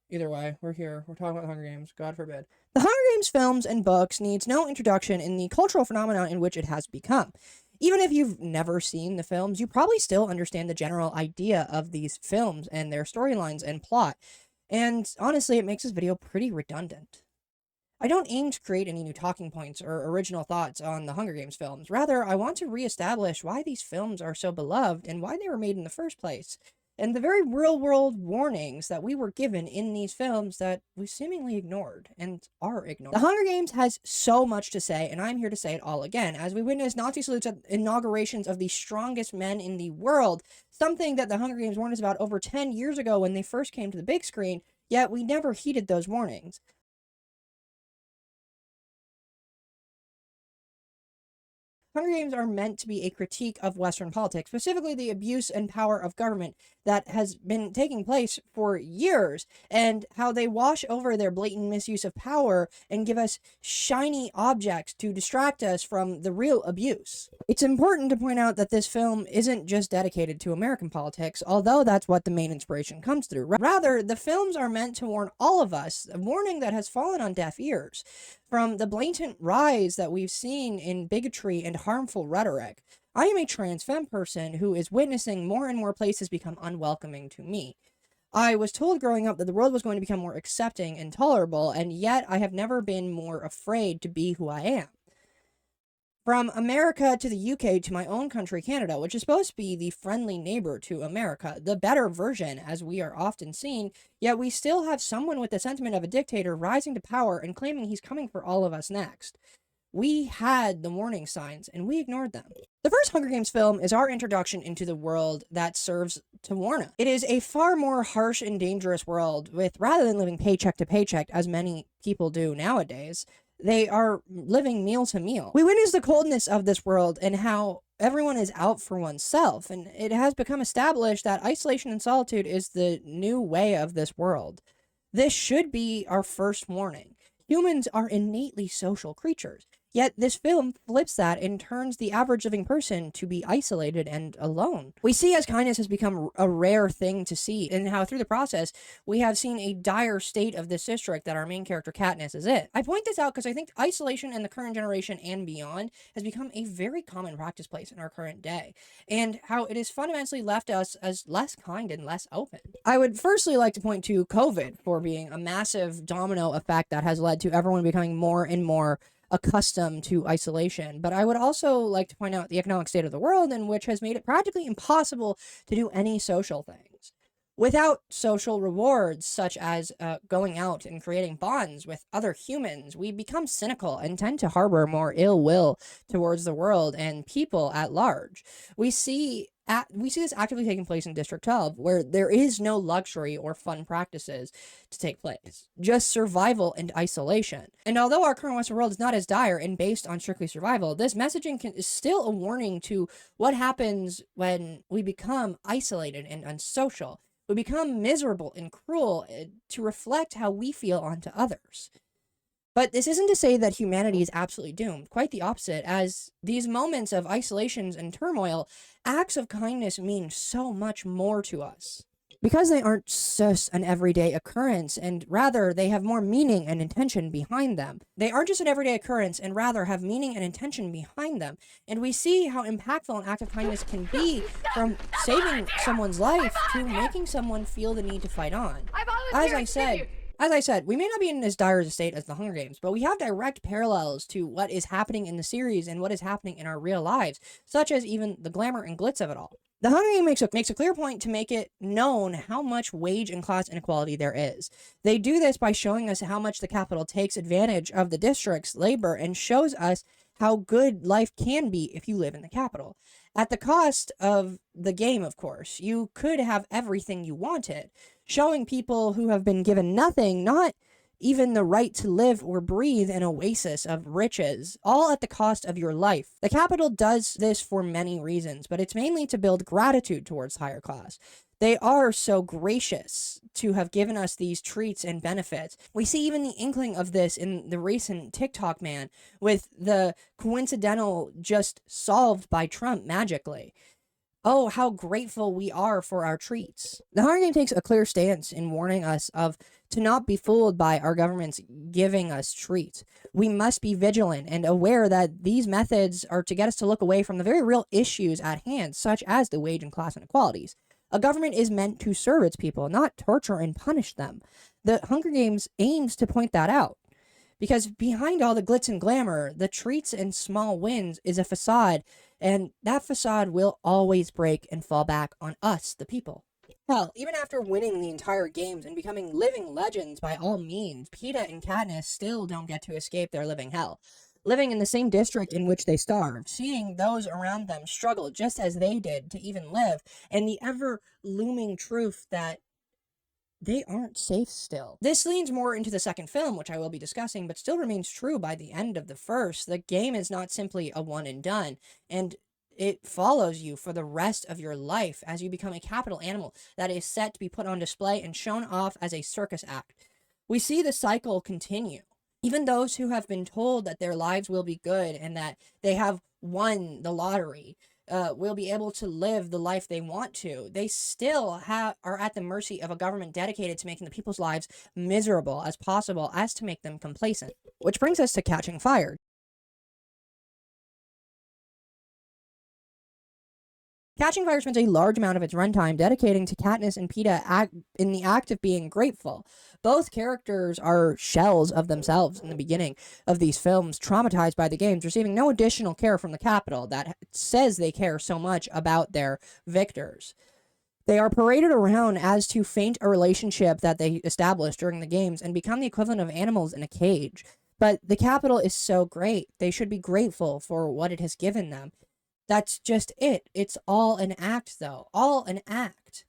Either way, we're here. We're talking about the Hunger Games. God forbid. The Hunger Games films and books needs no introduction in the cultural phenomenon in which it has become. Even if you've never seen the films, you probably still understand the general idea of these films and their storylines and plot. And honestly, it makes this video pretty redundant. I don't aim to create any new talking points or original thoughts on the Hunger Games films. Rather, I want to reestablish why these films are so beloved and why they were made in the first place, and the very real world warnings that we were given in these films that we seemingly ignored and are ignored. The Hunger Games has so much to say, and I'm here to say it all again, as we witness Nazi salutes at inaugurations of the strongest men in the world, something that the Hunger Games warned us about over 10 years ago when they first came to the big screen, yet we never heeded those warnings. Hunger Games are meant to be a critique of Western politics, specifically the abuse and power of government that has been taking place for years, and how they wash over their blatant misuse of power and give us shiny objects to distract us from the real abuse. It's important to point out that this film isn't just dedicated to American politics, although that's what the main inspiration comes through. Rather, the films are meant to warn all of us, a warning that has fallen on deaf ears. From the blatant rise that we've seen in bigotry and harmful rhetoric, I am a trans femme person who is witnessing more and more places become unwelcoming to me. I was told growing up that the world was going to become more accepting and tolerable, and yet I have never been more afraid to be who I am. From America to the UK to my own country, Canada, which is supposed to be the friendly neighbor to America, the better version, as we are often seen, yet we still have someone with the sentiment of a dictator rising to power and claiming he's coming for all of us next. We had the warning signs, and we ignored them. The first Hunger Games film is our introduction into the world that serves to warn us. It is a far more harsh and dangerous world, with rather than living paycheck to paycheck, as many people do nowadays, they are living meal to meal. We witness the coldness of this world and how everyone is out for oneself, and it has become established that isolation and solitude is the new way of this world. This should be our first warning. Humans are innately social creatures, yet this film flips that and turns the average living person to be isolated and alone. We see as kindness has become a rare thing to see, and how through the process, we have seen a dire state of this district that our main character Katniss is in. I point this out because I think isolation in the current generation and beyond has become a very common practice place in our current day, and how it has fundamentally left us as less kind and less open. I would firstly like to point to COVID for being a massive domino effect that has led to everyone becoming more and more accustomed to isolation. But I would also like to point out the economic state of the world, in which has made it practically impossible to do any social things. Without social rewards, such as going out and creating bonds with other humans, we become cynical and tend to harbor more ill will towards the world and people at large. We see this actively taking place in District 12, where there is no luxury or fun practices to take place, just survival and isolation. And although our current Western world is not as dire and based on strictly survival, this messaging is still a warning to what happens when we become isolated and unsocial. We become miserable and cruel to reflect how we feel onto others. But this isn't to say that humanity is absolutely doomed. Quite the opposite, as these moments of isolations and turmoil, acts of kindness mean so much more to us. Because they aren't just an everyday occurrence, and rather they have more meaning and intention behind them. They aren't just an everyday occurrence, and rather have meaning and intention behind them. And we see how impactful an act of kindness can be, from saving someone's life to making someone feel the need to fight on. As I said, we may not be in as dire a state as the Hunger Games, but we have direct parallels to what is happening in the series and what is happening in our real lives, such as even the glamour and glitz of it all. The Hunger Games makes a clear point to make it known how much wage and class inequality there is. They do this by showing us how much the capital takes advantage of the district's labor and shows us how good life can be if you live in the capital. At the cost of the game, of course. You could have everything you wanted, showing people who have been given nothing, not even the right to live or breathe an oasis of riches, all at the cost of your life. The capital does this for many reasons, but it's mainly to build gratitude towards the higher class. They are so gracious to have given us these treats and benefits. We see even the inkling of this in the recent TikTok man, with the coincidental just solved by Trump magically. oh, how grateful we are for our treats. The Hunger Game takes a clear stance in warning us of to not be fooled by our governments giving us treats. We must be vigilant and aware that these methods are to get us to look away from the very real issues at hand, such as the wage and class inequalities. A government is meant to serve its people, not torture and punish them. The Hunger Games aims to point that out. Because behind all the glitz and glamour, the treats and small wins is a facade, and that facade will always break and fall back on us, the people. Hell, even after winning the entire games and becoming living legends by all means, Peeta and Katniss still don't get to escape their living hell. Living in the same district in which they starved, seeing those around them struggle just as they did to even live, and the ever looming truth that they aren't safe still. This leans more into the second film, which I will be discussing, but still remains true by the end of the first. The game is not simply a one and done, and it follows you for the rest of your life as you become a capital animal that is set to be put on display and shown off as a circus act. We see the cycle continue. Even those who have been told that their lives will be good and that they have won the lottery will be able to live the life they want to, they still are at the mercy of a government dedicated to making the people's lives miserable as possible as to make them complacent. Which brings us to Catching Fire. Catching Fire spends a large amount of its runtime dedicating to Katniss and Peeta in the act of being grateful. Both characters are shells of themselves in the beginning of these films, traumatized by the games, receiving no additional care from the Capitol that says they care so much about their victors. They are paraded around as to feint a relationship that they established during the games and become the equivalent of animals in a cage. But the Capitol is so great. They should be grateful for what it has given them. That's just it. It's all an act, though. All an act.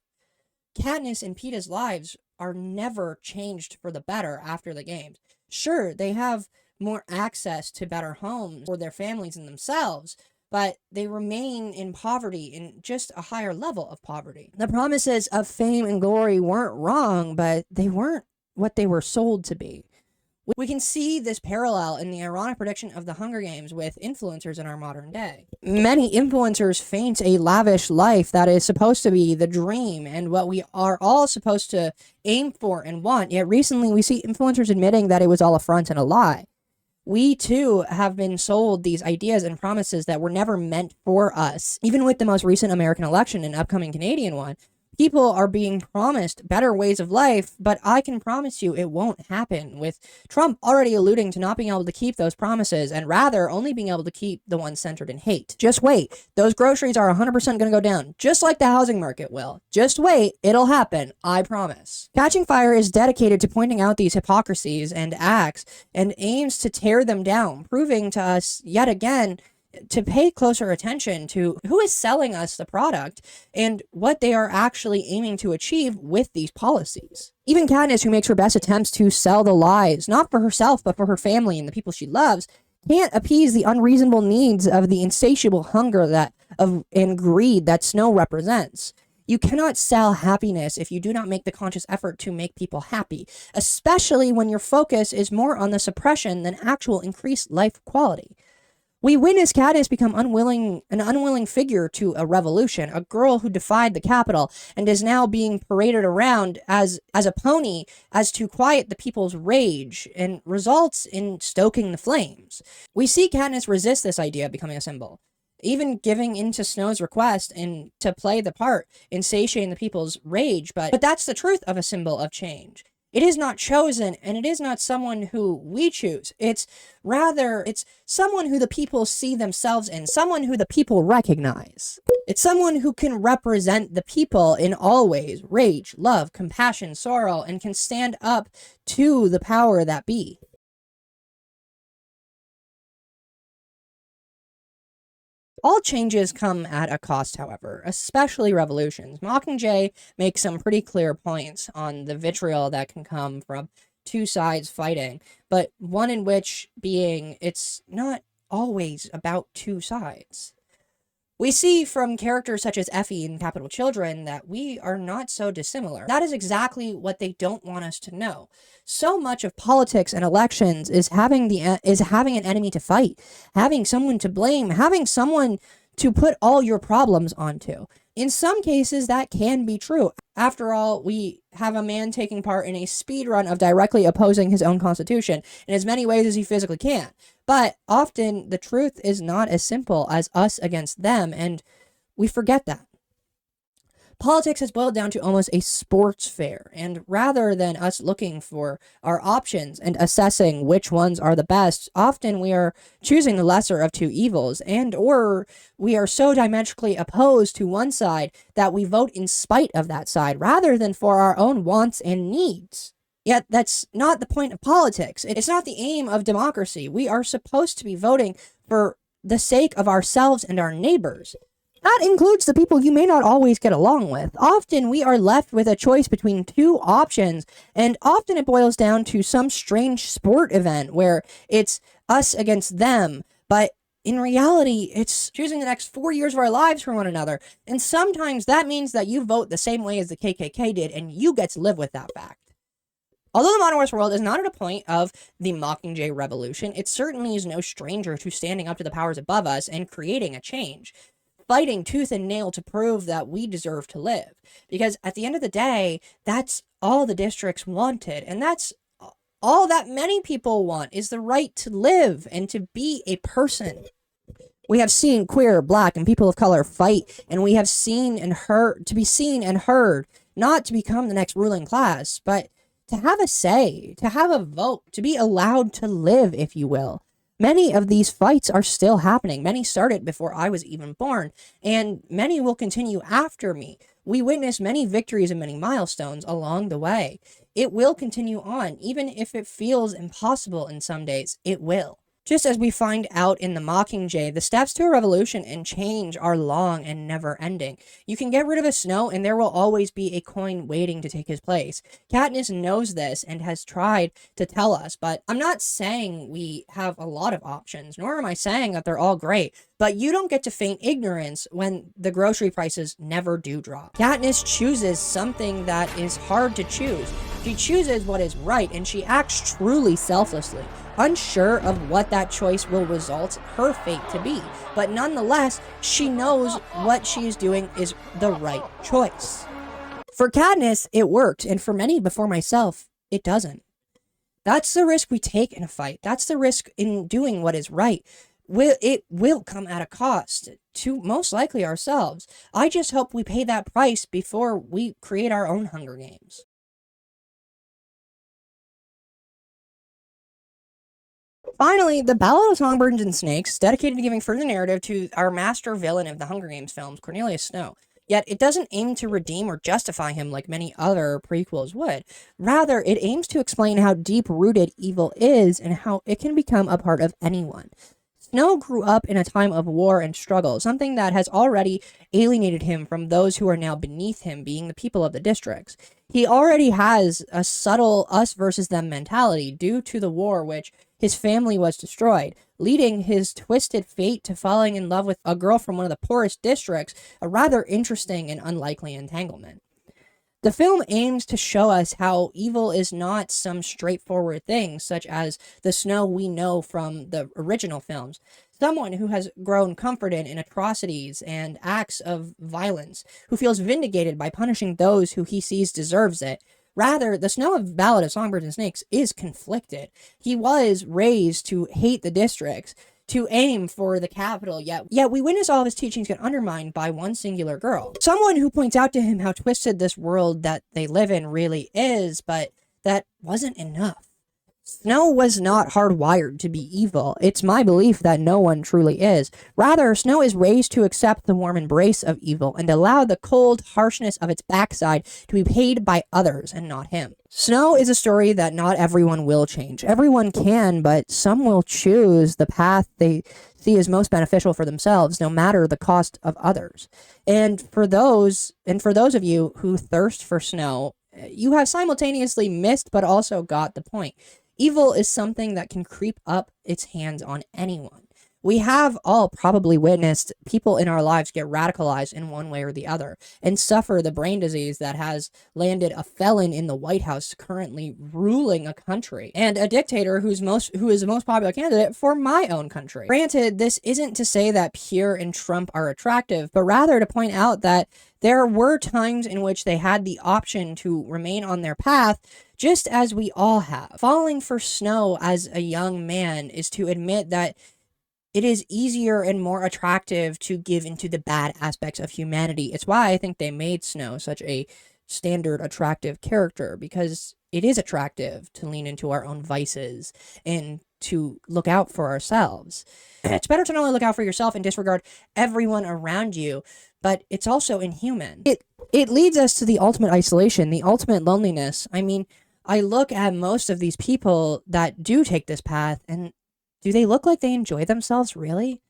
Katniss and Peeta's lives are never changed for the better after the games. Sure, they have more access to better homes for their families and themselves, but they remain in poverty, in just a higher level of poverty. The promises of fame and glory weren't wrong, but they weren't what they were sold to be. We can see this parallel in the ironic prediction of the Hunger Games with influencers in our modern day. Many influencers feign a lavish life that is supposed to be the dream and what we are all supposed to aim for and want, yet recently we see influencers admitting that it was all a front and a lie. We too have been sold these ideas and promises that were never meant for us. Even with the most recent American election and upcoming Canadian one, people are being promised better ways of life, but I can promise you it won't happen, with Trump already alluding to not being able to keep those promises and rather only being able to keep the ones centered in hate. Just wait. Those groceries are 100% going to go down, just like the housing market will. Just wait. It'll happen. I promise. Catching Fire is dedicated to pointing out these hypocrisies and acts and aims to tear them down, proving to us yet again to pay closer attention to who is selling us the product and what they are actually aiming to achieve with these policies. Even Katniss, who makes her best attempts to sell the lies, not for herself, but for her family and the people she loves, can't appease the unreasonable needs of the insatiable hunger and greed that Snow represents. You cannot sell happiness if you do not make the conscious effort to make people happy, especially when your focus is more on the suppression than actual increased life quality. We witness Katniss become an unwilling figure to a revolution, a girl who defied the Capitol and is now being paraded around as a pony as to quiet the people's rage and results in stoking the flames. We see Katniss resist this idea of becoming a symbol, even giving in to Snow's request and to play the part in satiating the people's rage, but that's the truth of a symbol of change. It is not chosen, and it is not someone who we choose. It's someone who the people see themselves in, someone who the people recognize. It's someone who can represent the people in all ways: rage, love, compassion, sorrow, and can stand up to the power that be. All changes come at a cost, however, especially revolutions. Mockingjay makes some pretty clear points on the vitriol that can come from two sides fighting, but one in which being it's not always about two sides. We see from characters such as Effie in Capital Children that we are not so dissimilar. That is exactly what they don't want us to know. So much of politics and elections is having an enemy to fight, having someone to blame, having someone to put all your problems onto. In some cases, that can be true. After all, we have a man taking part in a speed run of directly opposing his own constitution in as many ways as he physically can. But often, the truth is not as simple as us against them, and we forget that. Politics has boiled down to almost a sports fair, and rather than us looking for our options and assessing which ones are the best, often we are choosing the lesser of two evils, and or we are so diametrically opposed to one side that we vote in spite of that side rather than for our own wants and needs. Yet that's not the point of politics. It's not the aim of democracy. We are supposed to be voting for the sake of ourselves and our neighbors. That includes the people you may not always get along with. Often we are left with a choice between two options, and often it boils down to some strange sport event where it's us against them, but in reality, it's choosing the next 4 years of our lives for one another. And sometimes that means that you vote the same way as the KKK did, and you get to live with that fact. Although the modern West world is not at a point of the Mockingjay Revolution, it certainly is no stranger to standing up to the powers above us and creating a change, fighting tooth and nail to prove that we deserve to live. Because at the end of the day, that's all the districts wanted. And that's all that many people want, is the right to live and to be a person. We have seen queer, black, and people of color fight, and we have seen and heard, to be seen and heard, not to become the next ruling class, but to have a say, to have a vote, to be allowed to live, if you will. Many of these fights are still happening. Many started before I was even born, and many will continue after me. We witness many victories and many milestones along the way. It will continue on, even if it feels impossible in some days, it will. Just as we find out in the Mockingjay, the steps to a revolution and change are long and never ending. You can get rid of a Snow and there will always be a coin waiting to take his place. Katniss knows this and has tried to tell us, but I'm not saying we have a lot of options, nor am I saying that they're all great, but you don't get to feign ignorance when the grocery prices never do drop. Katniss chooses something that is hard to choose. She chooses what is right, and she acts truly selflessly, unsure of what that choice will result her fate to be. But nonetheless, she knows what she is doing is the right choice. For Katniss, it worked, and for many before myself, it doesn't. That's the risk we take in a fight. That's the risk in doing what is right. It will come at a cost to most likely ourselves. I just hope we pay that price before we create our own Hunger Games. Finally, the Ballad of Songbirds and Snakes, dedicated to giving further narrative to our master villain of the Hunger Games films, Cornelius Snow. Yet it doesn't aim to redeem or justify him like many other prequels would. Rather, it aims to explain how deep-rooted evil is and how it can become a part of anyone. Snow grew up in a time of war and struggle, something that has already alienated him from those who are now beneath him, being the people of the districts. He already has a subtle us versus them mentality due to the war which his family was destroyed, leading his twisted fate to falling in love with a girl from one of the poorest districts, a rather interesting and unlikely entanglement. The film aims to show us how evil is not some straightforward thing, such as the Snow we know from the original films. Someone who has grown comforted in atrocities and acts of violence, who feels vindicated by punishing those who he sees deserves it. Rather, the Snow of Ballad of Songbirds and Snakes is conflicted. He was raised to hate the districts, to aim for the capital, yet we witness all of his teachings get undermined by one singular girl. Someone who points out to him how twisted this world that they live in really is, but that wasn't enough. Snow was not hardwired to be evil. It's my belief that no one truly is. Rather, Snow is raised to accept the warm embrace of evil and allow the cold harshness of its backside to be paid by others and not him. Snow is a story that not everyone will change. Everyone can, but some will choose the path they see as most beneficial for themselves, no matter the cost of others. And for those of you who thirst for Snow, you have simultaneously missed but also got the point. Evil is something that can creep up its hands on anyone. We have all probably witnessed people in our lives get radicalized in one way or the other and suffer the brain disease that has landed a felon in the White House currently ruling a country and a dictator who is the most popular candidate for my own country. Granted, this isn't to say that Pierre and Trump are attractive, but rather to point out that there were times in which they had the option to remain on their path, just as we all have. Falling for Snow as a young man is to admit that it is easier and more attractive to give into the bad aspects of humanity. It's why I think they made Snow such a standard attractive character, because it is attractive to lean into our own vices and to look out for ourselves. It's better to not only look out for yourself and disregard everyone around you, but it's also inhuman. It leads us to the ultimate isolation, the ultimate loneliness. I mean, I look at most of these people that do take this path, and do they look like they enjoy themselves, really?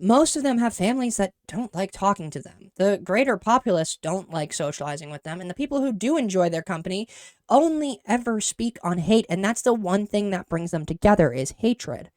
Most of them have families that don't like talking to them. The greater populace don't like socializing with them, and the people who do enjoy their company only ever speak on hate, and that's the one thing that brings them together is hatred.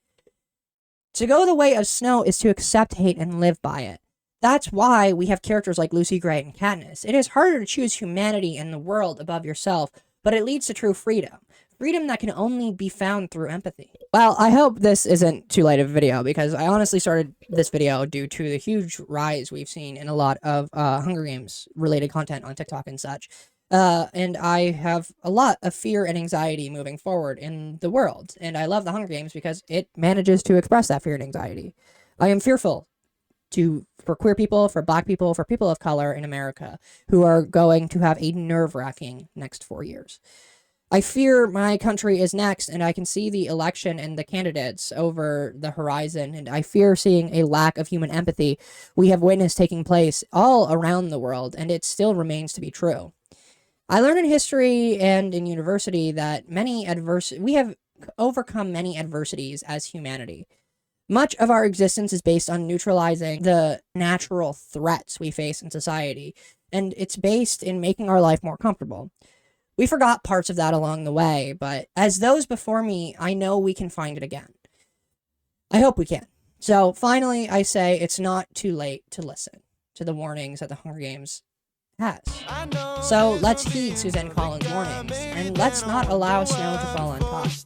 To go the way of Snow is to accept hate and live by it. That's why we have characters like Lucy Gray and Katniss. It is harder to choose humanity and the world above yourself, but it leads to true freedom. Freedom that can only be found through empathy. Well, I hope this isn't too late of a video, because I honestly started this video due to the huge rise we've seen in a lot of Hunger Games related content on TikTok and such. And I have a lot of fear and anxiety moving forward in the world. And I love the Hunger Games because it manages to express that fear and anxiety. I am fearful for queer people, for black people, for people of color in America who are going to have a nerve-wracking next 4 years. I fear my country is next, and I can see the election and the candidates over the horizon, and I fear seeing a lack of human empathy we have witnessed taking place all around the world, and it still remains to be true. I learned in history and in university that we have overcome many adversities as humanity. Much of our existence is based on neutralizing the natural threats we face in society, and it's based in making our life more comfortable. We forgot parts of that along the way, but as those before me, I know we can find it again. I hope we can. So finally, I say it's not too late to listen to the warnings that the Hunger Games has. So let's heed Suzanne Collins' warnings, and let's not allow Snow to fall untaught.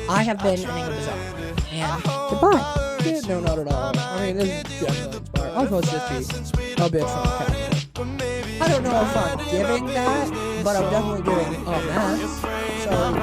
I have been Enigma Bizarre, and goodbye. Yeah, no, not at all. I mean, this is generally inspired. I'll post this be a bitch from the cat. I don't know if I'm giving that, but I'm definitely giving a mess. So,